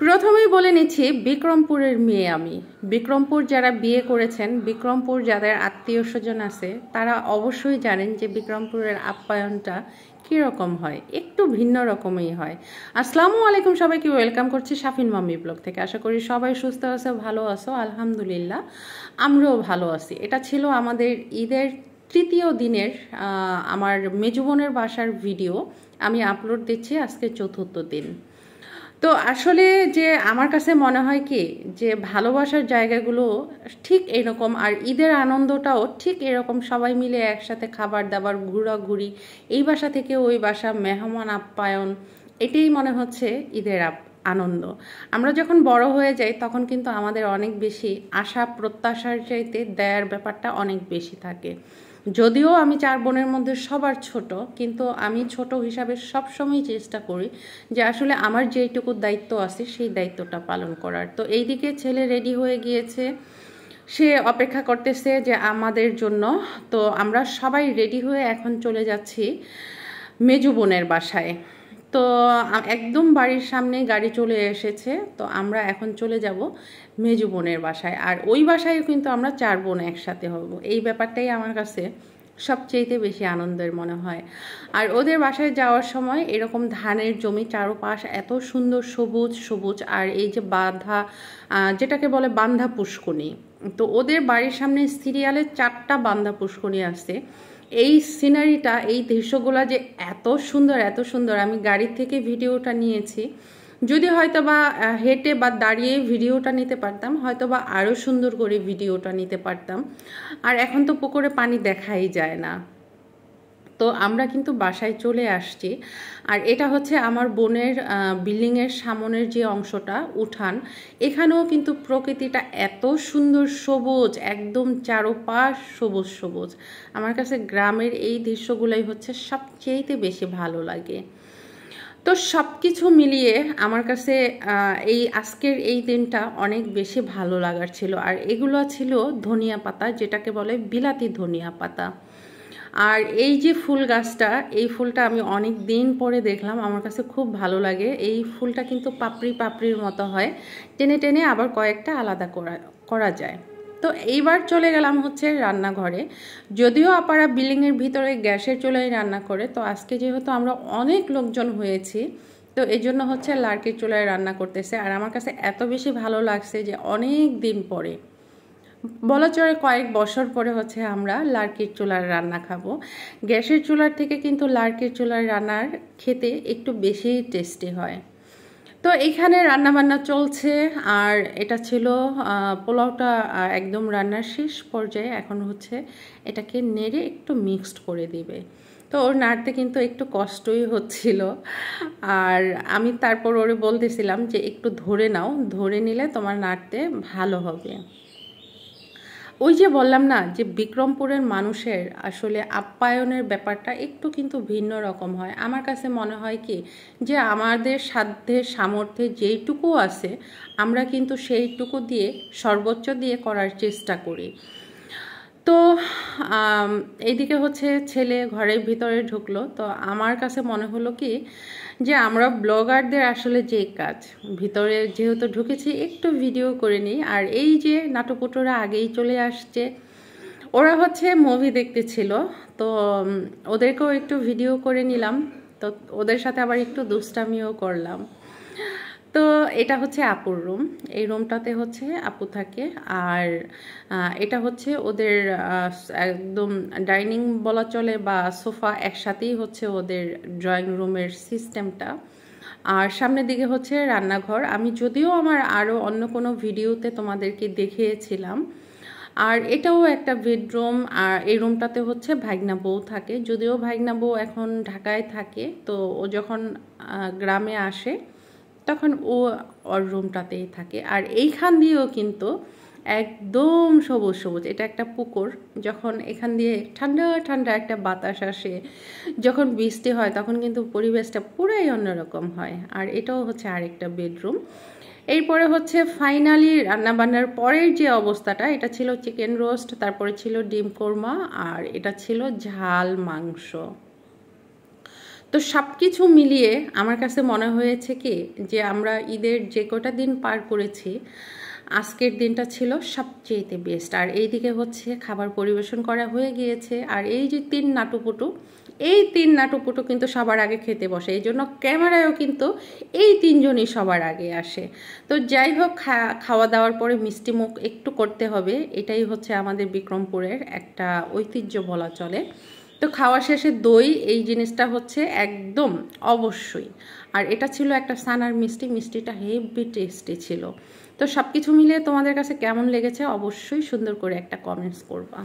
প্রথমেই বলে নিচ্ছি বিক্রমপুরের মেয়ে আমি। বিক্রমপুর যারা বিয়ে করেছেন, বিক্রমপুর যাদের আত্মীয় স্বজন আছে, তারা অবশ্যই জানেন যে বিক্রমপুরের আপ্যায়নটা কীরকম হয়, একটু ভিন্ন রকমই হয়। আসসালামু আলাইকুম, সবাইকে ওয়েলকাম করছি শাফিন মাম্মি ব্লগ থেকে। আশা করি সবাই সুস্থ আছো, ভালো আছো। আলহামদুলিল্লাহ আমরাও ভালো আছি। এটা ছিল আমাদের ঈদের তৃতীয় দিনের আমার মেজবোনের বাসার ভিডিও। আমি আপলোড দিচ্ছি আজকে চতুর্থ দিন। তো আসলে যে আমার কাছে মনে হয় কি যে ভালোবাসার জায়গাগুলো ঠিক এরকম, আর ঈদের আনন্দটাও ঠিক এরকম, সবাই মিলে একসাথে খাবার দাবার, ঘোরাঘুরি, এই বাসা থেকে ওই বাসা, মেহমান আপ্যায়ন, এটাই মনে হচ্ছে ঈদের আনন্দ। আমরা যখন বড় হয়ে যাই তখন কিন্তু আমাদের অনেক বেশি আশা প্রত্যাশার চাইতে দেয়ার ব্যাপারটা অনেক বেশি থাকে। যদিও আমি 4 বোনের মধ্যে সবার ছোট, কিন্তু আমি ছোট হিসাবে সবসময় চেষ্টা করি যে আসলে আমার যেইটুকু দায়িত্ব আছে সেই দায়িত্বটা পালন করার। তো এইদিকে ছেলে রেডি হয়ে গিয়েছে, সে অপেক্ষা করতেছে যে আমাদের জন্য। তো আমরা সবাই রেডি হয়ে এখন চলে যাচ্ছি মেজো বোনের বাসায়। তো একদম বাড়ির সামনে গাড়ি চলে এসেছে, তো আমরা এখন চলে যাব মেজো বোনের বাসায়। আর ওই বাসায় কিন্তু আমরা 4 বোন একসাথে হব। এই ব্যাপারটাই আমার কাছে সবচেয়ে বেশি আনন্দের মনে হয়। আর ওদের বাসায় যাওয়ার সময় এরকম ধানের জমি, চারপাশ এত সুন্দর সবুজ সবুজ, আর এই যে বাঁধা, যেটাকে বলে বান্ধা পুষ্করণী। তো ওদের বাড়ির সামনে সিরিয়ালে 4টা বান্ধা পুষ্করণী আছে। এই সিনারিটা, এই দৃশ্যগুলো যে এত সুন্দর এত সুন্দর, আমি গাড়ি থেকে ভিডিওটা নিয়েছি। যদি হয়তো বা হেঁটে বা দাঁড়িয়ে ভিডিওটা নিতে পারতাম, হয়তো বা আরও সুন্দর করে ভিডিওটা নিতে পারতাম। আর এখন তো পুকুরে পানি দেখাই যায় না। তো আমরা কিন্তু বাসায় চলে আসছি। আর এটা হচ্ছে আমার বোনের বিল্ডিংয়ের সামনের যে অংশটা, উঠান। এখানেও কিন্তু প্রকৃতিটা এত সুন্দর সবুজ, একদম চারপাশ সবুজ সবুজ। আমার কাছে গ্রামের এই দৃশ্যগুলোই হচ্ছে সবচেয়ে বেশি ভালো লাগে। তো সব কিছু মিলিয়ে আমার কাছে এই আজকের এই দিনটা অনেক বেশি ভালো লাগার ছিল। আর এগুলো ছিল ধনিয়া পাতা, যেটাকে বলে বিলাতি ধনিয়া পাতা। আর এই যে ফুল গাছটা, এই ফুলটা আমি অনেক দিন পরে দেখলাম, আমার কাছে খুব ভালো লাগে। এই ফুলটা কিন্তু পাপড়ি পাপড়ির মতো হয়, টেনে টেনে আবার কয়েকটা আলাদা করা যায়। তো এইবার চলে গেলাম হচ্ছে রান্নাঘরে। যদিও আপারা বিল্ডিংয়ের ভিতরে গ্যাসের চুলায় রান্না করে, তো আজকে যেহেতু আমরা অনেক লোকজন হয়েছি, তো এই জন্য হচ্ছে লার্কির চুলায় রান্না করতেছে। আর আমার কাছে এত বেশি ভালো লাগছে যে অনেক দিন পরে, বলা চলে কয়েক বছর পরে হচ্ছে আমরা লার্কির চুলার রান্না খাবো। গ্যাসের চুলার থেকে কিন্তু লার্কির চুলার রান্নার খেতে একটু বেশি টেস্টি হয়। তো এইখানে রান্নাবান্না চলছে। আর এটা ছিল পোলাওটা একদম রান্নার শেষ পর্যায়ে। এখন হচ্ছে এটাকে নেড়ে একটু মিক্সড করে দিবে। তো ওর নাড়তে কিন্তু একটু কষ্টই হচ্ছিল। আর আমি তারপর ওরে বলতেছিলাম যে একটু ধরে নাও, ধরে নিলে তোমার নাড়তে ভালো হবে। ওই যে বললাম না যে বিক্রমপুরের মানুষের আসলে আপ্যায়নের ব্যাপারটা একটু কিন্তু ভিন্ন রকম হয়। আমার কাছে মনে হয় কি যে আমাদের সাধ্যে সামর্থ্যে যেইটুকু আছে আমরা কিন্তু সেইটুকু দিয়ে, সর্বোচ্চ দিয়ে করার চেষ্টা করি। তো এইদিকে হচ্ছে ছেলে ঘরের ভিতরে ঢুকলো। তো আমার কাছে মনে হলো কি যে আমরা ব্লগারদের আসলে যে কাজ, ভিতরে যেহেতু ঢুকেছি একটু ভিডিও করে নিই। আর এই যে নাটুপুটোরা আগেই চলে আসছে, ওরা হচ্ছে মুভি দেখতেছিল, তো ওদেরকেও একটু ভিডিও করে নিলাম। তো ওদের সাথে আবার একটু দুষ্টামিও করলাম। তো এটা হচ্ছে আপুর রুম। এই রুমটাতে হচ্ছে আপু থাকে। আর এটা হচ্ছে ওদের একদম ডাইনিং বলা চলে, বা সোফা একসাথেই হচ্ছে ওদের ড্রয়িং রুমের সিস্টেমটা। আর সামনের দিকে হচ্ছে রান্নাঘর। আমি যদিও আমার আরও অন্য কোনো ভিডিওতে তোমাদেরকে দেখিয়েছিলাম। আর এটাও একটা বেডরুম। আর এই রুমটাতে হচ্ছে ভাইগনা বউ থাকে। যদিও ভাইগনা বউ এখন ঢাকায় থাকে, তো ও যখন গ্রামে আসে তখন ও ওর রুমটাতেই থাকে। আর এইখান দিয়েও কিন্তু একদম সবুজ সবুজ, এটা একটা পুকুর। যখন এখান দিয়ে ঠান্ডা ঠান্ডা একটা বাতাস আসে, যখন বৃষ্টি হয়, তখন কিন্তু পরিবেশটা পুরাই অন্যরকম হয়। আর এটাও হচ্ছে আরেকটা বেডরুম। এরপরে হচ্ছে ফাইনালি রান্নাবান্নার পরের যে অবস্থাটা, এটা ছিল চিকেন রোস্ট, তারপরে ছিল ডিম কোরমা, আর এটা ছিল ঝাল মাংস। তো সব কিছু মিলিয়ে আমার কাছে মনে হয়েছে কি যে আমরা ঈদের যে কটা দিন পার করেছি, আজকের দিনটা ছিল সবচেয়েতে বেস্ট। আর এইদিকে হচ্ছে খাবার পরিবেশন করা হয়ে গিয়েছে, আর এই যে তিন নাটুপুটু কিন্তু সবার আগে খেতে বসে, এই জন্য ক্যামেরায়ও কিন্তু এই তিনজনই সবার আগে আসে। তো যাই হোক, খাওয়া দাওয়ার পরে মিষ্টি মুখ একটু করতে হবে, এটাই হচ্ছে আমাদের বিক্রমপুরের একটা ঐতিহ্য বলা চলে। তো খাওয়া শেষে দই, এই জিনিসটা হচ্ছে একদম অবশ্যই। আর এটা ছিল একটা সানার মিষ্টি, মিষ্টিটা হেভি টেস্টি ছিল। তো সব কিছু মিলিয়ে তোমাদের কাছে কেমন লেগেছে অবশ্যই সুন্দর করে একটা কমেন্টস করবা।